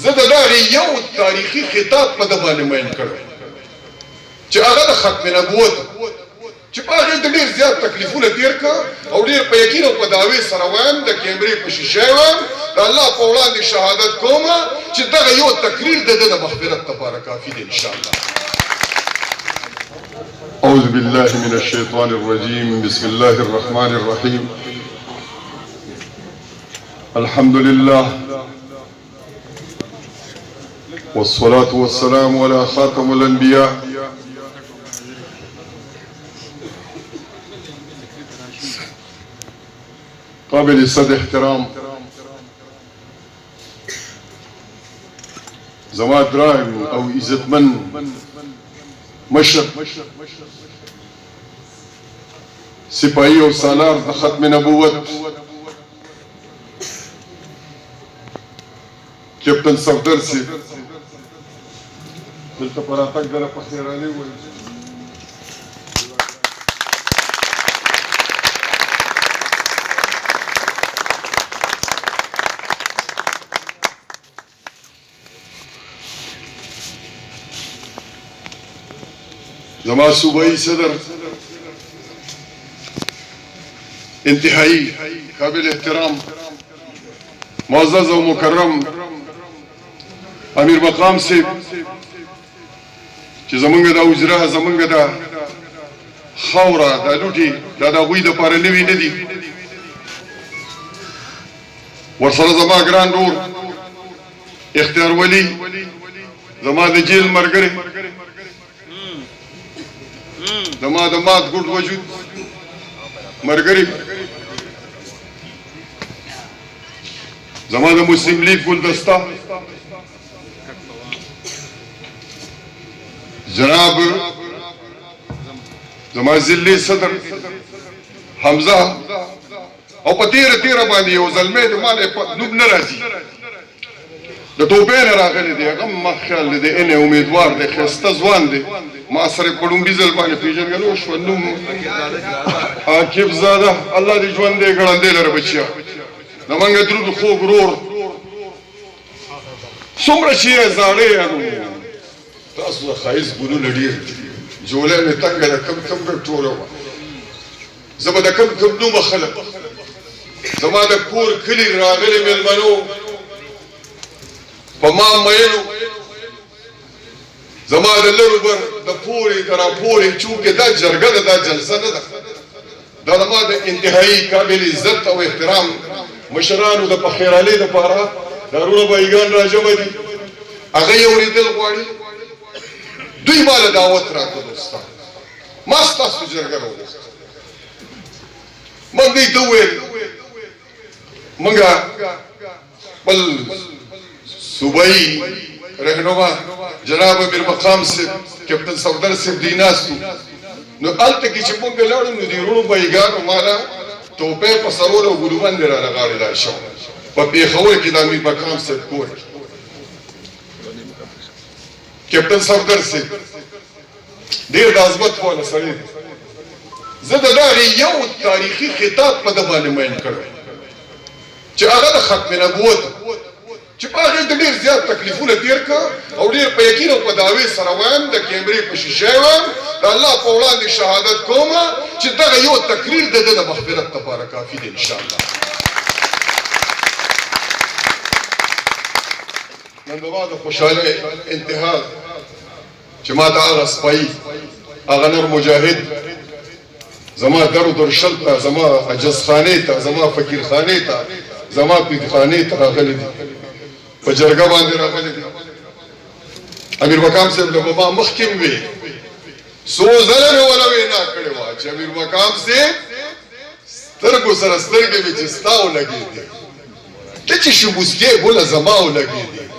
زه د دغې یو تاریخي خطاب په ده باندې مین کړی چې هغه د ختم نبوت چې په هغې د ډېر زیات تکلیفونه تېر کړه او ډېر په یقین او په دعوې سره وایم د کیمرې په شیشې وایم د الله په وړاندې شهادت کومه چې دغه یو تقریر د ده د مغفرت لپاره کافي دی انشاءالله. أعوذ بالله من الشيطان الرجيم. بسم الله الرحمن الرحيم. الحمد لله والصلاة والسلام على خاتم الأنبياء قابل صد احترام زما دراهم او عزتمن مشر سپاهی او سالار د ختم نبوت کیپټن صفدر سی دلته پر اتاک دره په خیرالي وایي زما صوبائی صدر انتہائی قابل احترام معزز و مکرم امیر مقام سے چې زمونږ دا وزرا زمونږ دا خاوره دا لوټي دا د هغوی دپاره نوي نه دي ورسره زما ګران ورور اختیار ولی زما د جیل ملګری زما د مات ګوډ وجود ملګری زما د مسلم لیگ ګلدسته جناب زما ضلعي صدر حمزه او په تیره باندې یو زلمی د ما نوم نه راځي د توبې نه راغلی دی هغه ما خیال دی انې امیدوار دی ښایسته ځوان دی ما سره په لومړي ځل باندې پېژندګلو شوه نوم عاقب زاده الله دې ژوندی ګړندی لره بچیا زمونږ درود خوږ ورور څومره چې یې زاړه یې تاسو د ښایست ګلونه ډېر دي جوله مې تنګه ده کم ګټ ټوله وه زه به د کم نومه خلک زما د کور کلي راغلي مېلمنو په ما مینو زما د لرو بر د پورې د راپورې چونکې دا جرګه ده دا جلسه نه ده دا زما د انتهایی قابل عزت او احترام مشرانو د په خیرالۍ دپاره دا وروڼه بایګان راجمع دي هغه یې اورېدل غواړي دوی ما له دعوت راکړه دوستان ما ستاسو جرګه راوغوښته موږ دوی ته وویل موږ خپل صوبائی رهنما جناب امیر مقام صاحب کیپټن صفدر صاحب دوی ناست وو نو هلته کې چې موږ لاړو نو د وروڼو بایګانو ماله توپۍ په سرول او ګلوبندې رانه غاړې لا شوه په پېښور کې د امیر مقام صاحب کور کیپټن صفدر صاحب ډېر د عظمت والا سړی دی زه د دغې یو تاریخي خطاب په ده باندې مین کړی چې هغه د ختم نبوت چې په هغې د ډېر زیات تکلیفونه تېر کړه او ډېر په یقین او په دعوې سره وایم د کیمرې په شیشې وایم د الله په وړاندې شهادت کومه چې دغه یو تقریر د ده د مغفرت لپاره کافي دی انشاءالله. نن زما د خوشحالۍ انتها ده چې ما ته هغه سپایي هغه نر مجاهد زما درشل ته زما عجزخانې ته زما فقیرخانې ته زما پیدخانې ته راغلی دي په جرګه باندې راغلی دي امیر مقام صاحب له ما مخکې وې څو ځله مې وله وینا کړې وه چې امیر مقام صاحب سترګو سره سترګې مې چې ستا ولګېدې ته چې شبوسکې بوله زما ولګېدې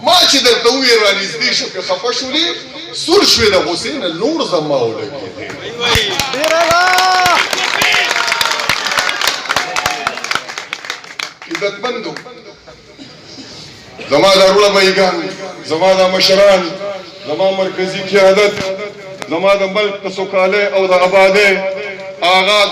ما چې درته وویل رانږدې شو که خفه شولې سور شوې د غوسې نه نور زما ولګېدې عزتمندو زما دا وروڼه بایګان زما دا مشران زما مرکزي قیادت زما د ملک د سوکالۍ او د ابادۍ آغاز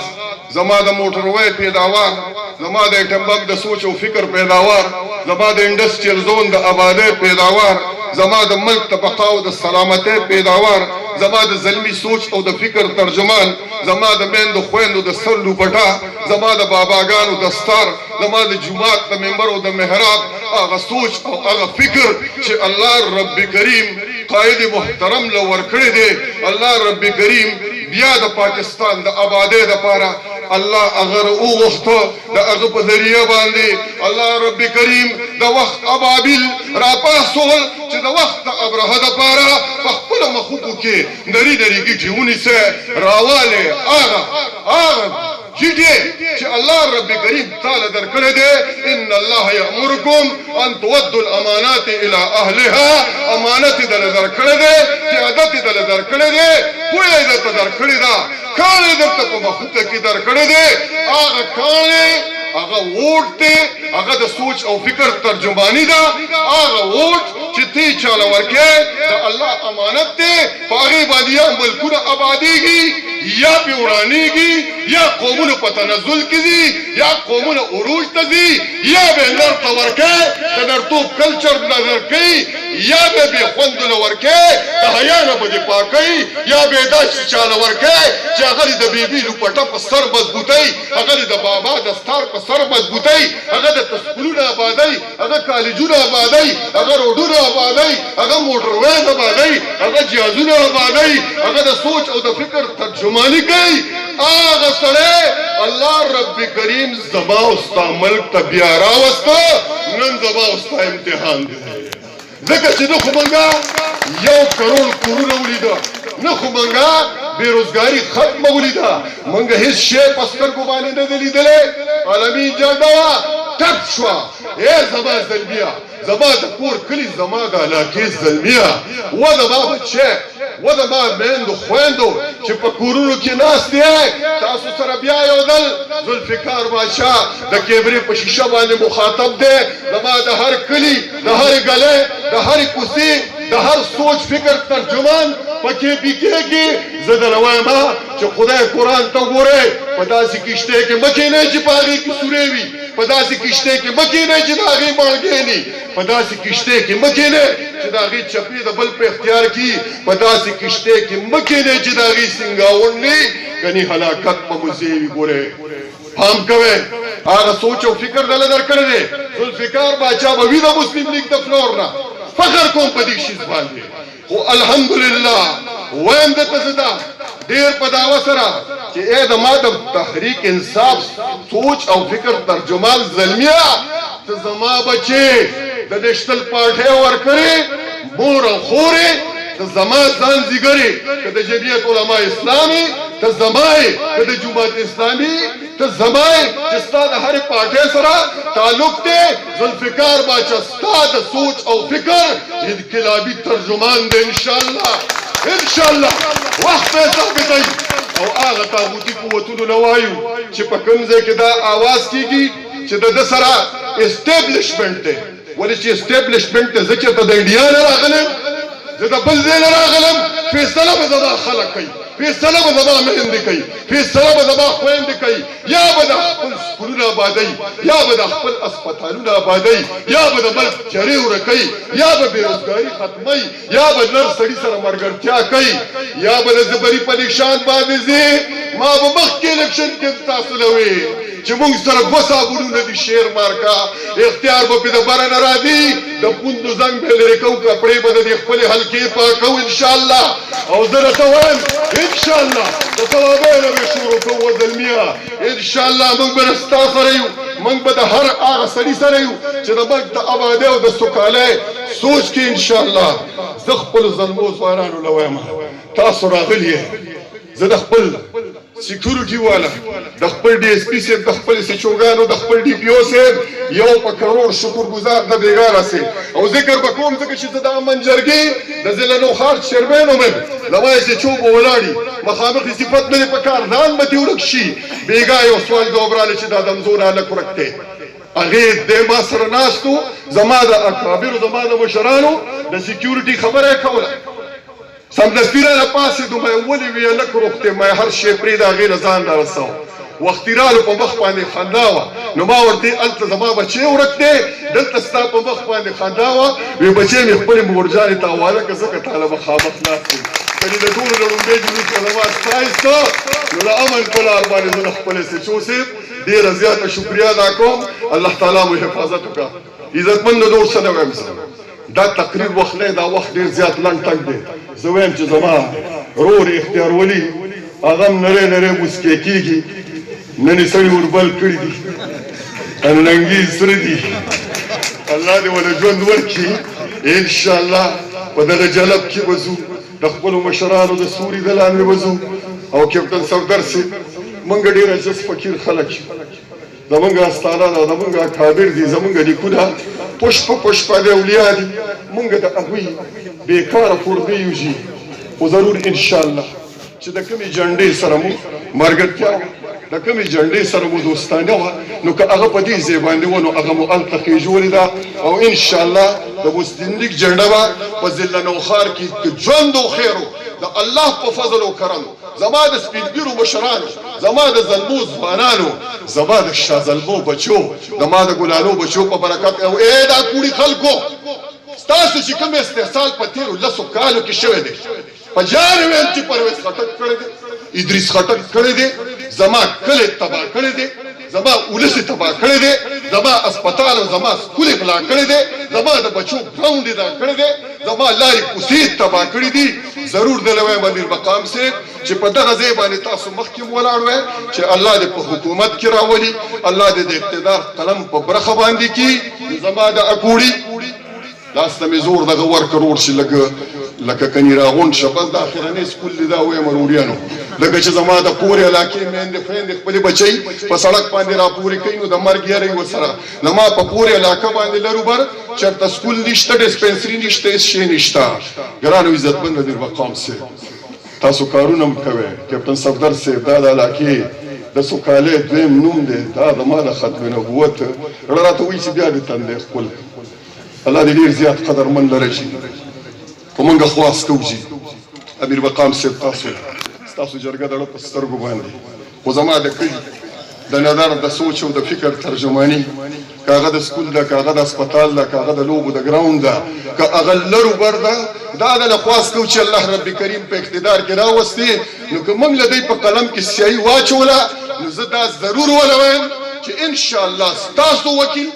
زما د موټروۍ پیداوار زما د ایټم بم د سوچ او فکر پیداوار، زما د انډسټریل زون د آبادۍ پیداوار، زما د ملک د بقا او د سلامتۍ پیداوار، زما د زلمی سوچ او د فکر ترجمان، زما د میندو خویندو د سر لوپټا، زما د باباګانو دستار، زما د جمعات د منبر او د محراب هغه سوچ او هغه فکر چې الله رب کریم قائد محترم له ورکړی دی. الله رب کریم بیا د پاکستان د آبادۍ لپاره الله اگر او وخته د هغه په ذریعه باندې الله رب کریم د وخت ابابیل را پاسول چې د وخت د ابرهه دپاره په خپلو مخوکو کې نري نري ګیټې ونیسه راواله هغه جدي چې الله رب کریم تعالی درکړی دی. ان الله یامرکم ان تودوا الامانات الى اهلها، امانت دل درکړی دی، قیادت دل درکړی دی، پوهه درته درکړې ده، کاڼی درته په مخوته کې درکړی دی. هغه کاڼی هغه ووټ دی، هغه د سوچ او فکر ترجمانی ده. هغه ووټ چې تی چاله ورکې د الله امانت دی، په هغې باندې یا ملکونه آبادېږي یا پې ورانېږي، یا قومونه په تنزل کې ځي، یا قومونه عروج ته ځي، یا به نر ته ورکې د نرتوب کلچر نه درکوي، یا به بې خوندو له ورکې د حیا نه به دې پاکوي، یا به یې داسې چاله ورکې چې هغه د بیبي لوپټه په سر مضبوطوي، هغه د بابا دستار په سر مضبوطوي، هغه د تسکولونه آبادوي، هغه کالجونه آبادوي، هغه روډونه آبادوي، هغه موټرویز آبادوي، هغه جهازونه آبادوي، هغه د سوچ او د فکر ترجمانی کوي. هغه سړی الله رب کریم زما او ستا ملک ته بیا راوسته. نن زما او ستا امتحان دی، ځکه چې نه خو موږ 1 کروڑ کورونه ولیده، نه خو موږ بېروزګاري ختمه ولیده، موږ هېڅ شی په سترګو باندې نه دی لیدلی. عالمي جګړه وه ټپ شوه. ای زما زلمیه، زما د کور کلي، زما د علاقې زلمیه، و زما بچی، و زما میندو خویندو چې په کورونو کې ناست دی، تاسو سره بیا یو ځل ذوالفقار بادشاه د کیمرې په شیشه باندې مخاطب دی. زما د هر کلي، د هرې ګلۍ، د هرې کوڅې، د هر سوچ فکر ترجمان پکې بیکېږي. زه درله وایم چې خدای قرآن ته ګورئ، په داسې کښتۍ کې مه کښېنئ چې په هغې کې سورې وي، په داسې کښتۍ کې مه کښېنئ چې د هغې مالګې وي، په داسې کښتۍ کې مه کښېنئ چې د هغې چپې د بل په اختیار کې، په داسې کښتۍ کې مه کښېنئ چې د هغې سینګاوڼ وي، کني هلاکت په موزې وي. ګورئ پام کوئ، هغه سوچ او فکر دله درکړی دی. ذوالفقار باچا به وي د مسلم لیګ د فلور نه، فخر کوم په دې شیز باندې. خو الحمدلله وایم درته زه دا ډېر په دعوه سره چې ای د ما د تحریک انصاف سوچ او فکر ترجمان زلمیه، ته زما بچې د دې شتل پاټۍ ورکړې مور او خورې، ته زما ځان زیږرې، که د جمعیت علما اسلامي، ته زما یې که د جماعت اسلامي، ته زما یې چې ستا د هرې پاټۍ سره تعلق دی. ذوالفقار باچا ستا د سوچ او فکر انقلابي ترجمان دی. انشاءالله انشاءالله وخت به ثابتوي. او هغه طاغوتي قوتونو له وایو چې په کوم ځای کې دا آواز کېږي چې د ده سره اسټیبلشمنټ دی. ولې چې اسټیبلشمنټ دی، زه چېرته د انډیا نه راغلم، زه د بل ځای نه راغلم، فیصله به زما خلک کوي، فیصله به زما میندې کوي، فیصله به زما خویندې کوي. یا به د خپل سکولونه آبادوي، یا به د خپل اسپتالونه آبادوي، یا به د ملک چرې ورکوي، یا به بېروزګاري ختموي، یا به نر سړي سره ملګرتیا کوي، یا به د زبري په نشان باندې ځي. ما به مخکې الیکشن کې تاسو له وې چې موږ سره 2 صابونونه دي شیر مارکا، اختیار به پې د بره نه راځي، د پوندو زنګ به لرې کوو، کپړې به د دې خپلې حلقې پاکوو انشاءالله. او زه درته وایم انشاءالله د ثوابۍ نه به شروع کوو زلمیه. انشاءالله موږ به ستا سره یو، موږ به د هر هغه سړي سره یو چې د ملک د آبادۍ او د سوکالۍ سوچ کې انشاءالله. زه خپلو زلمو ځوانانو له وایم تاسو راغلي یې، زه د خپل سیکورټي والا، د خپل ډي اس پي صاحب، د خپل سچوګانو، د خپل ډي پي او صاحب یو په کروڑ شکرګزار د بیګاره سي. او ذکر به کوم ځکه چې زه د امن جرګې د ضلع نوخار چیرمین وم، زما یې سچو به ولاړي مخامخ صفت نه دی په کار، ځان به دې ورک شي. بېګا یو سوال جواب راغلی چې دا د مزور هلک ورک دی. هغې دی ما سره ناست و، زما د اکابرو، زما د مشرانو د سیکورټي خبره یې کوله. سمدستي رانه پاڅېدو، ما یې ولې ویې لک روغ دی، ما یې هر شی پرېږده، هغې نه ځان را رسوه. وختي رالو په مخ باندې خندا وه. نو ما ورته هلته زما بچی ورک دی، دلته ستا په مخ باندې خندا وه. وی بچی مې خپلې مورجانې ته حواله کړه ځکه تاله مخامخ ناست یم. کني د ټولو نه لومړی جلوس به زما ستایسته. نو د امن په لار باندې زه د خپل SHO صاحب ډېره زیاته شکریه ادا کوم. الله تعالی مو حفاظت وکړه. عزتمند نور څه نه وایم زه. دا تقریر وخت نه، دا وخت ډېر زیات لنډ تنګ دی. زه وایم چې زما رور اختیار ولي هغه هم نری نری موسکی کېږي. نن یې سړي وربل کړي دي، ننګي سره دي. الله دې وله ژوند ورکړي. انشاءالله په دغه جلب کې به ځو، د خپلو مشرانو د سوري د لاندې به ځو. او کیپټن صفدر صاحب موږ ډېر عجز فقیر خلک یو، زمونږ استادان او زمونږ اکابر دي، زمونږ نیکونه پشپه د اولیا دي. موږ د هغوی بېکاره پور نه یوځي. خو ضرور انشاءالله چې د کومې جنډې سره مو ملګرتیا وه، د کومې جنډې سره مو دوستانه وه، نو که هغه په دې ځای باندې وه نو هغه مو هلته خېژولې ده. او انشاءالله د مسلملیک جنډه به په ضلع نوښار کې ژوند او خیر د الله په فضل او کرم زما د سپینږیرو مشرانو، زما د زلمو ځوانانو، زما د شاه زلمو بچو، زما د ګلانو بچو په برکت. او دا کوړي خلکو ستاسو چې کوم استحصال په تېرو 10 کالو کې شوی دی، په جان ویل چې پرویز خټک کړی دی، ادریس خټک کړی دی، زما کلی تباه کړی دی، زما ولس تباه کړی دی، زما اسپتال او زما سکول بلا کړی دی، زما د بچو ګراوند دا کړی دی، زما لارې کوڅې تباه کړي دي. ضرور دله وایم امیر مقام صاحب چې په دغه ځای باندې تاسو مخکې ولاړ وئ چې الله دې په حکومت کې راولي، الله دې د اقتدار قلم په برخه باندې کړي. زما د اکوړي لاس ته مې زور دغه ورکړ شي لکه کني راغونډ شه. بس د اخرنۍ سکول دی دا وایم وروڼیانو، لکه چې زما د پورې علاقې میندې خویندې خپلې بچی په سړک باندې راپورې کوي نو د مرګ یری ورسره. زما په پورې علاقه باندې لرو بر چېرته سکول نشته، ډسپنسري نشته، هېڅ شی نشته. ګرانو عزتمند امیر مقام صاحب تاسو کارونه هم کوئ. کیپټن صفدر صاحب دا د علاقې د سوکالۍ دویم نوم دی، دا زما د ختم نبوت زړه راته وایي چې بیا دې تندی خپل. الله دې ډېر زیات قدرمن لره شي. په موږ خواست کوو چې امیر مقام صاحب ستاسو جرګه دړه په سترګو باندې، خو زما د کلي د نظر د سوچ او د فکر ترجماني، که هغه د سکول ده، که هغه د اسپتال ده، که هغه د لوبو د ګراوند ده، که هغه لرو بر ده، دا دله خواست کوو چې الله رب کریم په اقتدار کې راوستي. نو که موږ له دوی په قلم کې سیاهي واچوله نو زه دا ضرور وله وایم چې انشاءالله ستاسو وکیل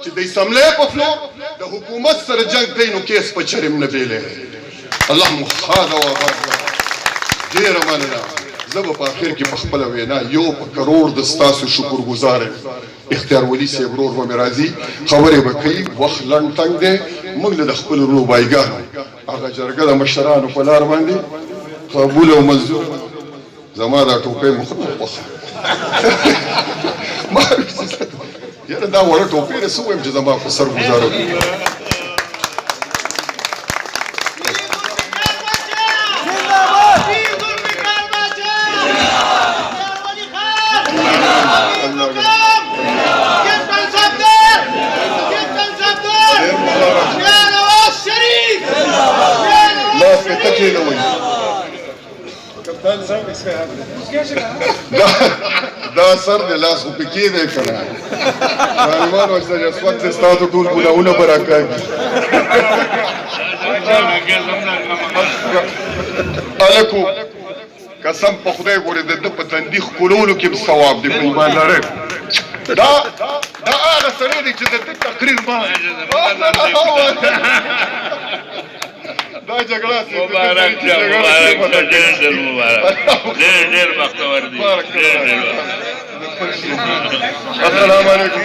چې د اسمبلۍ په فلور د حکومت سره جنګ کوي نو کیس په چرم نه بیلی. الله مو ښاده او آباد کړه. ډېره مننه. زه به په اخر کې په خپله وینا یو په کروڑ د ستاسو شکرګزار یم. اختیار ولي صاحب ورور به مې راځي، خبرې به کوي، وخت لنډ تنګ دی. موږ له د خپلو روبایګانو هغه جرګه د مشرانو په لار باندې قبول او منظور. زما دا ټوپۍ مو ښه خوښه یاره دا وړه ټوپۍ ده، څه ووایم چې زما په سر ګزاره وکړي. دا سر دی لاس خو پکې دی که نه معلومان وایي اسود دی ستاسو ټول ګناهونه به راکاږي. هلکو قسم په خدای ګورې د ده په تندي ښکلولو کې هم ثواب دی، په ایمان لرئ. دا هغه سړی دی چې د ده تقریر ما دا جګړه مبارک شه، مبارک شه، ډېر مبارک، ډېر بختور دي. السلام علیکم.